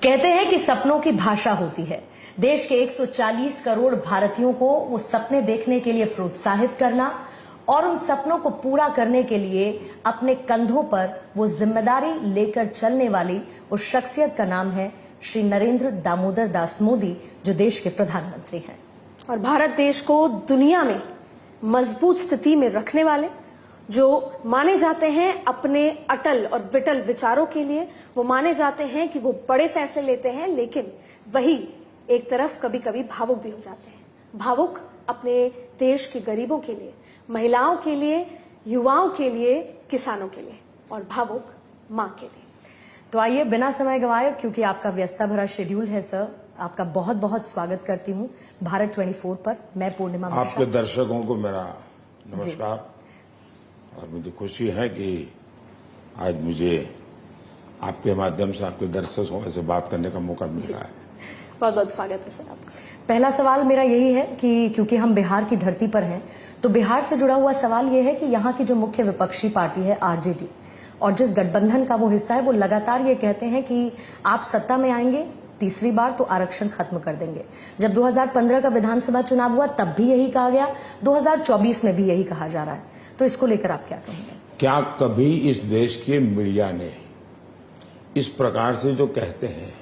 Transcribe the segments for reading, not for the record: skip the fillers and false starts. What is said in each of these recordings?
कहते हैं कि सपनों की भाषा होती है। देश के 140 करोड़ भारतीयों को वो सपने देखने के लिए प्रोत्साहित करना और उन सपनों को पूरा करने के लिए अपने कंधों पर वो जिम्मेदारी लेकर चलने वाली उस शख्सियत का नाम है श्री नरेंद्र दामोदर दास मोदी, जो देश के प्रधानमंत्री हैं। और भारत देश को दुनिया में मजबूत स्थिति में रखने वाले, जो माने जाते हैं अपने अटल और विटल विचारों के लिए, वो माने जाते हैं कि वो बड़े फैसले लेते हैं, लेकिन वही एक तरफ कभी कभी भावुक भी हो जाते हैं। भावुक अपने देश के गरीबों के लिए, महिलाओं के लिए, युवाओं के लिए, किसानों के लिए, और भावुक मां के लिए। तो आइए बिना समय गंवाए, क्योंकि आपका व्यस्तता भरा शेड्यूल है सर, आपका बहुत बहुत स्वागत करती हूँ भारत 24 पर। मैं पूर्णिमा मिश्रा। आपके दर्शकों को मेरा नमस्कार। और मुझे खुशी है कि आज मुझे आपके माध्यम से आपके दर्शकों से बात करने का मौका मिल रहा है। बहुत बहुत स्वागत है सर आपका। पहला सवाल मेरा यही है कि क्योंकि हम बिहार की धरती पर हैं, तो बिहार से जुड़ा हुआ सवाल यह है कि यहाँ की जो मुख्य विपक्षी पार्टी है आरजेडी, और जिस गठबंधन का वो हिस्सा है, वो लगातार ये कहते हैं कि आप सत्ता में आएंगे तीसरी बार तो आरक्षण खत्म कर देंगे। जब 2015 का विधानसभा चुनाव हुआ तब भी यही कहा गया, 2024 में भी यही कहा जा रहा है। तो इसको लेकर आप क्या कहेंगे? क्या कभी इस देश के मीडिया ने इस प्रकार से जो कहते हैं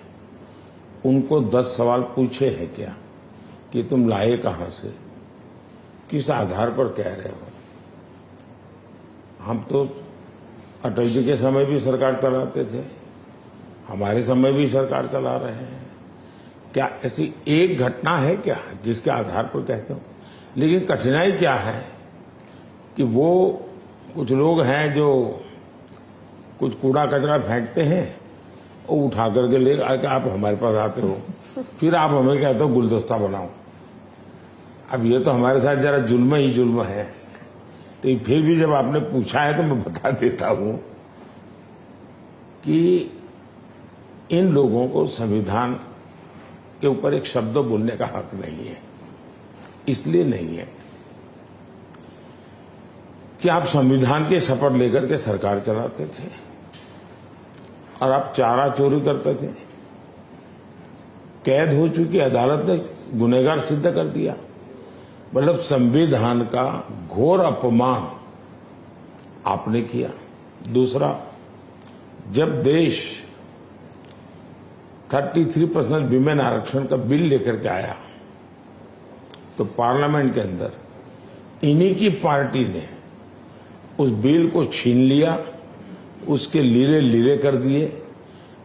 उनको 10 सवाल पूछे हैं क्या कि तुम लाए कहां से, किस आधार पर कह रहे हो? हम तो अटल जी के समय भी सरकार चलाते थे, हमारे समय भी सरकार चला रहे हैं। क्या ऐसी एक घटना है क्या जिसके आधार पर कहते हो? लेकिन कठिनाई क्या है कि वो कुछ लोग हैं जो कुछ कूड़ा कचरा फेंकते हैं और उठा करके ले आके आप हमारे पास आते हो, फिर आप हमें कहते हो गुलदस्ता बनाओ। अब ये तो हमारे साथ जरा जुल्म ही जुल्म है। तो फिर भी जब आपने पूछा है तो मैं बता देता हूं कि इन लोगों को संविधान के ऊपर एक शब्द बोलने का हक नहीं है। इसलिए नहीं है कि आप संविधान के शपथ लेकर के सरकार चलाते थे और आप चारा चोरी करते थे, कैद हो चुकी अदालत ने गुनहगार सिद्ध कर दिया। मतलब संविधान का घोर अपमान आपने किया। दूसरा, जब देश 33% विमेन आरक्षण का बिल लेकर के आया तो पार्लियामेंट के अंदर इन्हीं की पार्टी ने उस बिल को छीन लिया, उसके लीरे लीरे कर दिए,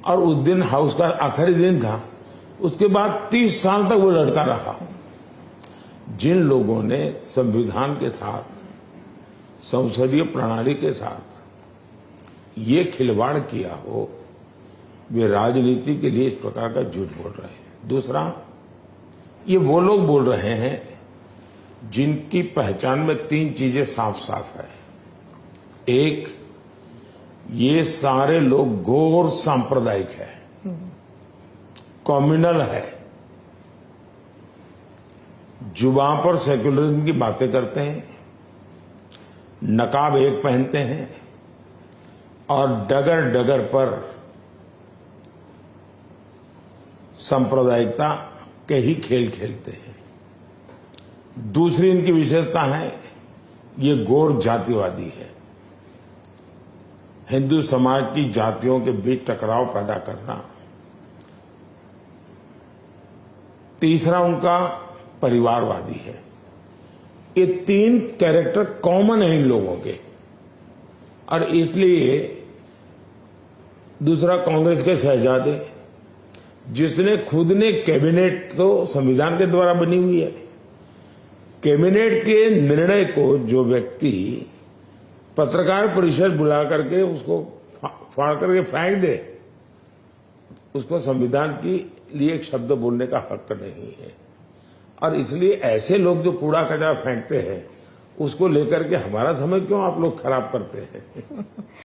और उस दिन हाउस का आखिरी दिन था। उसके बाद 30 साल तक वो लटका रहा। जिन लोगों ने संविधान के साथ, संसदीय प्रणाली के साथ ये खिलवाड़ किया हो, वे राजनीति के लिए इस प्रकार का झूठ बोल रहे हैं। दूसरा, ये वो लोग बोल रहे हैं जिनकी पहचान में 3 चीजें साफ साफ है। एक, ये सारे लोग घोर सांप्रदायिक है, कम्युनल है, जुबान पर सेक्युलरिज्म की बातें करते हैं, नकाब एक पहनते हैं और डगर डगर पर सांप्रदायिकता के ही खेल खेलते हैं। दूसरी इनकी विशेषता है, ये घोर जातिवादी है, हिंदू समाज की जातियों के बीच टकराव पैदा करना। तीसरा उनका परिवारवादी है। ये 3 कैरेक्टर कॉमन है इन लोगों के, और इसलिए दूसरा, कांग्रेस के शहजादे, जिसने खुद ने कैबिनेट तो संविधान के द्वारा बनी हुई है, कैबिनेट के निर्णय को जो व्यक्ति पत्रकार परिषद बुला करके उसको फाड़ करके फेंक दे, उसको संविधान के लिए एक शब्द बोलने का हक नहीं है। और इसलिए ऐसे लोग जो कूड़ा कचरा फेंकते हैं, उसको लेकर के हमारा समय क्यों आप लोग खराब करते हैं?